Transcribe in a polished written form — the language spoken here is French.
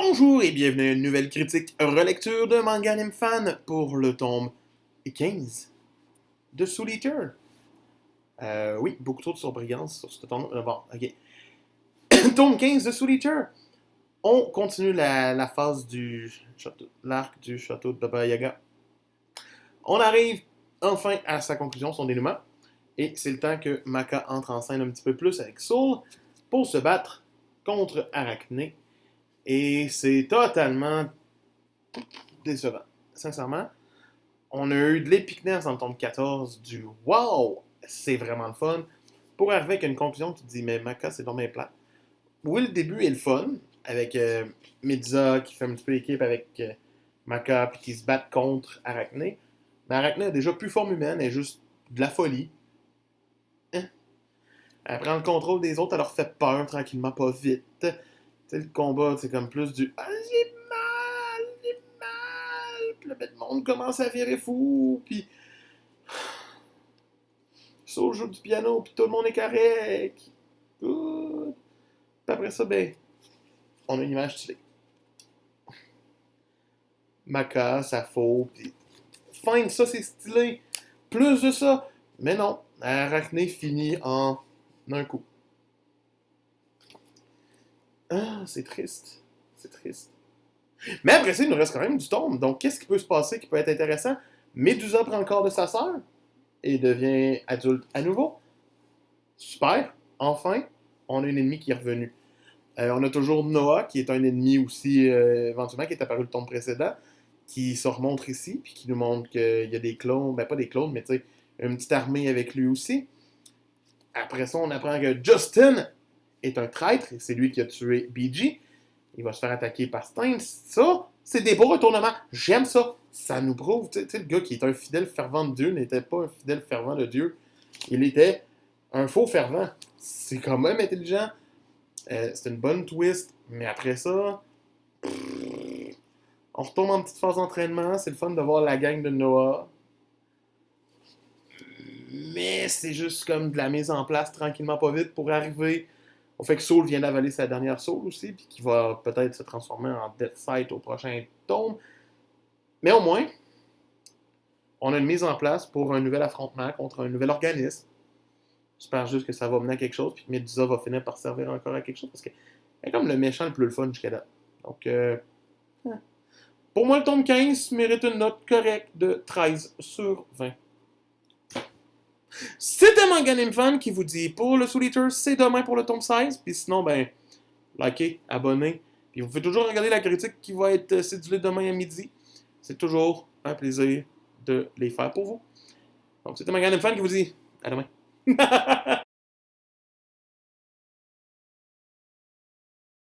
Bonjour et bienvenue à une nouvelle critique relecture de Manga Anime Fan pour le tome 15 de Soul Eater. Oui, beaucoup trop de surbrillance sur ce tome. Bon, ok. Tome 15 de Soul Eater. On continue la phase du l'arc du château de Baba Yaga. On arrive enfin à sa conclusion, son dénouement. Et c'est le temps que Maka entre en scène un petit peu plus avec Soul pour se battre contre Arachné. Et c'est totalement décevant. Sincèrement, on a eu de l'épicness dans le tome 14 du wow, c'est vraiment le fun. Pour arriver avec une conclusion, tu te dis, mais Maka, c'est dommage plat. Oui, le début est le fun, avec Midza qui fait un petit peu équipe avec Maka, puis qui se battent contre Arachné. Mais Arachné a déjà plus forme humaine, elle est juste de la folie. Hein? Elle prend le contrôle des autres, elle leur fait peur tranquillement, pas vite. Tu sais, le combat, c'est comme plus du ah, j'ai mal, j'ai mal. Puis le monde commence à virer fou, puis Saul joue du piano, puis tout le monde est correct. Good. Puis après ça, ben, on a une image stylée. Maka, ça faux, puis fine, ça c'est stylé. Plus de ça. Mais non, Arachné finit en un coup. Ah, c'est triste. C'est triste. Mais après ça, il nous reste quand même du tome. Donc, qu'est-ce qui peut se passer qui peut être intéressant? Médusa prend le corps de sa sœur et devient adulte à nouveau. Super. Enfin, on a un ennemi qui est revenu. On a toujours Noah, qui est un ennemi aussi, éventuellement, qui est apparu le tome précédent, qui se remontre ici, puis qui nous montre qu'il y a des clones, ben pas des clones, mais tu sais, une petite armée avec lui aussi. Après ça, on apprend que Justin est un traître, et c'est lui qui a tué BG. Il va se faire attaquer par Stein. Ça, c'est des beaux retournements. J'aime ça. Ça nous prouve, tu sais, le gars qui est un fidèle fervent de Dieu n'était pas un fidèle fervent de Dieu. Il était un faux fervent. C'est quand même intelligent. C'est une bonne twist. Mais après ça, on retombe en petite phase d'entraînement. C'est le fun de voir la gang de Noah. Mais c'est juste comme de la mise en place tranquillement pas vite pour arriver au fait que Soul vient d'avaler sa dernière Soul aussi, puis qui va peut-être se transformer en Death Sight au prochain tome. Mais au moins, on a une mise en place pour un nouvel affrontement contre un nouvel organisme. J'espère juste que ça va mener à quelque chose, puis que Medusa va finir par servir encore à quelque chose, parce que c'est comme le méchant le plus le fun jusqu'à là. Donc, pour moi, le tome 15 mérite une note correcte de 13 sur 20. C'était Manga Anime Fan qui vous dit pour le Soul Eater, c'est demain pour le tome 16. Puis sinon, ben, likez, abonnez. Puis vous pouvez toujours regarder la critique qui va être cédulée demain à midi. C'est toujours un plaisir de les faire pour vous. Donc c'était Manga Anime Fan qui vous dit à demain.